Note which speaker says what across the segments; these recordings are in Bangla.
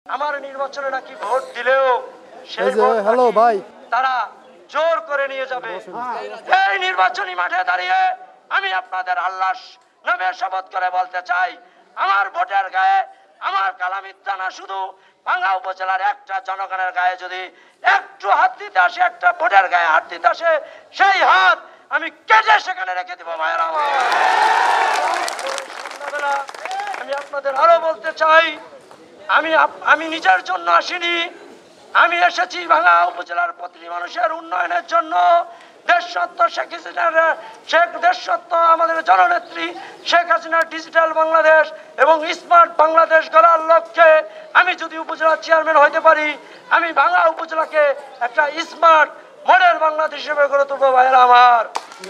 Speaker 1: আমার নির্বাচনে নাকি ভোট দিলেও সেই
Speaker 2: হ্যালো ভাই,
Speaker 1: তারা জোর করে নিয়ে যাবে। এই নির্বাচনী মাঠে দাঁড়িয়ে আমি আপনাদের আল্লাহর নামে শপথ করে বলতে চাই, আমার ভোটের গায়ে, আমার কালামিথ্যা না, শুধু ভাঙ্গা উপজেলার একটা জনগণের গায়ে যদি একটু হাত দিতে আসে, একটা ভোটের গায়ে হাত দিতে আসে, সেই হাত আমি কেটে সেখানে রেখে দিব ভাইয়েরা আমার। সন্ধ্যাবেলা আমি আপনাদের আরো বলতে চাই, আমি নিজের জন্য আসিনি, আমি এসেছি ভাঙ্গা উপজেলার প্রতিটি মানুষের উন্নয়নের জন্য। দেশসত্ত্ব শেখ হাসিনার দেশসত্ত্ব আমাদের জননেত্রী শেখ হাসিনার ডিজিটাল বাংলাদেশ এবং স্মার্ট বাংলাদেশ গড়ার লক্ষ্যে আমি যদি উপজেলার চেয়ারম্যান হইতে পারি, আমি ভাঙ্গা উপজেলাকে একটা স্মার্ট মডেল বাংলাদেশ হিসেবে গড়ে তুলবো ভাইয়েরা আমার।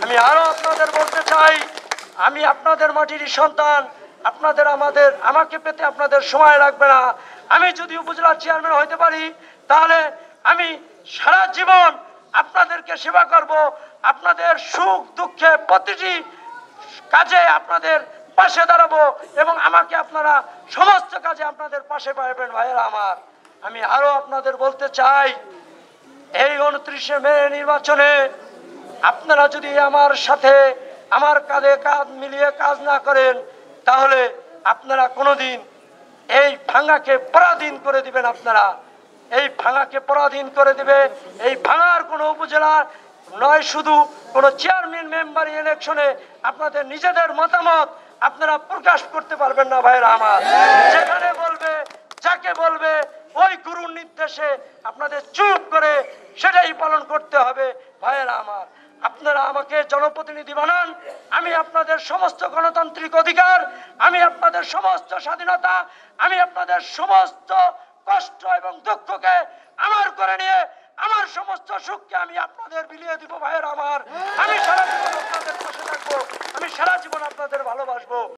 Speaker 1: আমি আরো আপনাদের বলতে চাই, আমি আপনাদের মাটিরই সন্তান, আমাকে পেতে আপনাদের সময় লাগবে না। আমি যদি উপজেলার চেয়ারম্যান হইতে পারি, তাহলে আমি সারা জীবন আপনাদেরকে সেবা করব, আপনাদের সুখ দুঃখে প্রতিটি কাজে আপনাদের পাশে দাঁড়াবো এবং আমাকে আপনারা সমস্ত কাজে আপনাদের পাশে পাবেন ভাইয়েরা আমার। আমি আরো আপনাদের বলতে চাই, এই 29শে মে নির্বাচনে আপনারা যদি আমার সাথে আমার কাঁধে কাঁধ মিলিয়ে কাজ না করেন, তাহলে আপনারা কোনোদিন এই ভাঙ্গাকে পরাধীন করে দিবেন। আপনারা এই ভাঙ্গাকে পরাধীন করে দিবে। এই ভাঙ্গার কোনো উপজেলা নয়, শুধু কোনো চেয়ারম্যান মেম্বার ইলেকশনে আপনাদের নিজেদের মতামত আপনারা প্রকাশ করতে পারবেন না ভাইয়েরা আমার। যেখানে বলবে, যাকে বলবে, ওই গুরুর নির্দেশে আপনাদের চুপ করে সেটাই পালন করতে হবে ভাইয়েরা আমার। আপনারা আমাকে জনপ্রতিনিধি বানান, আমি আপনাদের সমস্ত গণতান্ত্রিক অধিকার, আমি আপনাদের সমস্ত স্বাধীনতা, আমি আপনাদের সমস্ত কষ্ট এবং দুঃখকে আমার করে নিয়ে আমার সমস্ত সুখকে আমি আপনাদের বিলিয়ে দিব ভাইয়েরা আমার। আমি সারা জীবন আপনাদের